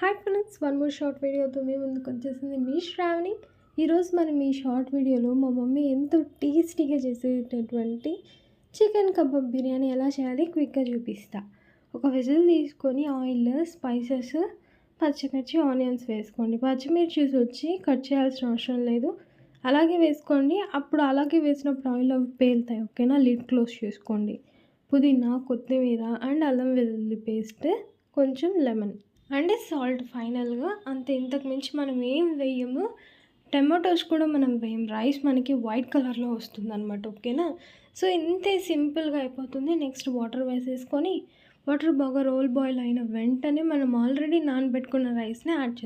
Hi friends, one more short వీడియోతో మీ ముందుకు వచ్చేసింది మీ శ్రావణి. ఈరోజు మనం ఈ షార్ట్ వీడియోలో మా మమ్మీ ఎంతో టేస్టీగా చేసేటటువంటి చికెన్ కబాబ్ బిర్యానీ ఎలా చేయాలి క్విక్గా చూపిస్తా. ఒక విజిల్ తీసుకొని ఆయిల్, స్పైసెస్, పచ్చిమిర్చి, ఆనియన్స్ వేసుకోండి. పచ్చిమిర్చి వచ్చి కట్ చేయాల్సిన అవసరం లేదు, అలాగే వేసుకోండి. అప్పుడు అలాగే వేసినప్పుడు ఆయిల్ అవి పేలుతాయి, ఓకేనా? లిడ్ క్లోజ్ చేసుకోండి. పుదీనా, కొత్తిమీర అండ్ అల్లం వెల్లుల్లి పేస్ట్, కొంచెం లెమన్ అండ్ సాల్ట్. ఫైనల్గా అంతే, ఇంతకు మించి మనం ఏం వేయము. టమాటోస్ కూడా మనం వేయం. రైస్ మనకి వైట్ కలర్లో వస్తుంది అనమాట, ఓకేనా? సో ఇంతే, సింపుల్గా అయిపోతుంది. నెక్స్ట్ వాటర్ వేసేసుకొని వాటర్ బాగా రోల్ బాయిల్ అయిన వెంటనే మనం ఆల్రెడీ నానబెట్టుకున్న రైస్ని యాడ్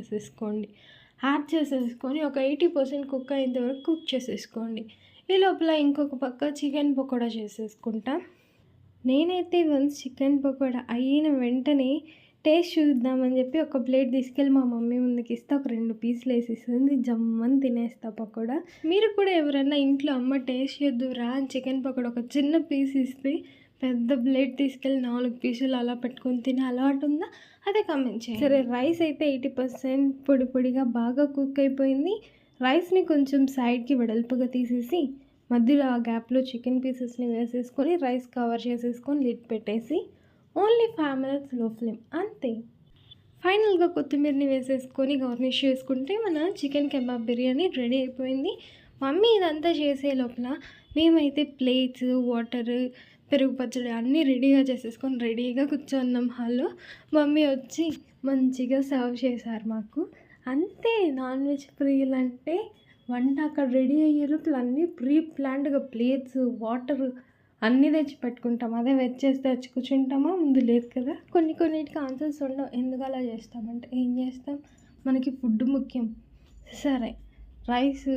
చేసేసుకొని ఒక 80% కుక్ అయ్యేంత వరకు కుక్ చేసేసుకోండి. ఈ లోపల ఇంకొక పక్క చికెన్ పకోడా చేసేసుకుంటాం. నేనైతే వన్స్ చికెన్ పకోడా అయిన వెంటనే టేస్ట్ చూద్దామని చెప్పి ఒక ప్లేట్ తీసుకెళ్ళి మా మమ్మీ ముందుకి ఇస్తే ఒక 2 పీసులు వేసేస్తుంది, జమ్మని తినేస్తా పకోడా. మీరు కూడా ఎవరైనా ఇంట్లో అమ్మ టేస్ట్ చేద్దురా అని చికెన్ పకోడా ఒక చిన్న పీస్ ఇస్తే పెద్ద ప్లేట్ తీసుకెళ్ళి 4 పీసులు అలా పెట్టుకొని తినే అలవాటు ఉందా? అదే కామెంట్ చేయండి. సరే, రైస్ అయితే 80% పొడి పొడిగా బాగా కుక్ అయిపోయింది. రైస్ని కొంచెం సైడ్కి వెడల్పుగా తీసేసి మధ్యలో ఆ గ్యాప్లో చికెన్ పీసెస్ని వేసేసుకొని రైస్ కవర్ చేసేసుకొని లిడ్ పెట్టేసి ఓన్లీ 5 minutes లో ఫ్లేమ్, అంతే. ఫైనల్గా కొత్తిమీరని వేసేసుకొని గార్నిష్ చేసుకుంటే మన చికెన్ కబాబ్ బిర్యానీ రెడీ అయిపోయింది. మమ్మీ ఇదంతా చేసే లోపల మేమైతే ప్లేట్స్, వాటర్, పెరుగు పచ్చడి అన్నీ రెడీగా చేసేసుకొని రెడీగా కూర్చున్నాం హాల్లో. మమ్మీ వచ్చి మంచిగా సర్వ్ చేశారు మాకు. అంతే, నాన్ వెజ్ ప్రియులు అంటే వంట అక్కడ రెడీ అయ్యే లోపల అన్నీ ప్రీ ప్లాన్డ్గా ప్లేట్స్, వాటర్ అన్నీ తెచ్చి పెట్టుకుంటాం. అదే వెజ్ చేస్తే వచ్చి కూర్చుంటామా? ముందు లేదు కదా. కొన్నిటికి ఆన్సర్స్ ఉండవు. ఎందుకు అలా చేస్తామంటే ఏం చేస్తాం, మనకి ఫుడ్ ముఖ్యం. సరే, రైస్,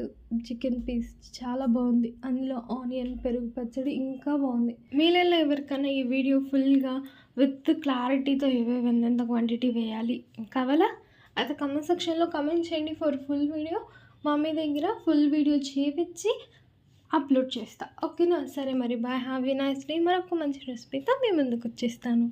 చికెన్ పీస్ చాలా బాగుంది, అందులో ఆనియన్, పెరుగు పచ్చడి ఇంకా బాగుంది. మీలలో ఎవరికైనా ఈ వీడియో ఫుల్గా విత్ క్లారిటీతో ఏవేవి ఎంత క్వాంటిటీ వేయాలి కావాలా అయితే కమెంట్ సెక్షన్లో కమెంట్ చేయండి ఫర్ ఫుల్ వీడియో. మమ్మీ దగ్గర ఫుల్ వీడియో చేపించి అప్లోడ్ చేస్తా, ఓకేనా? సరే మరి, bye, have a nice day. మరొక మంచి రెసిపీతో మీ ముందుకు వచ్చేస్తాను.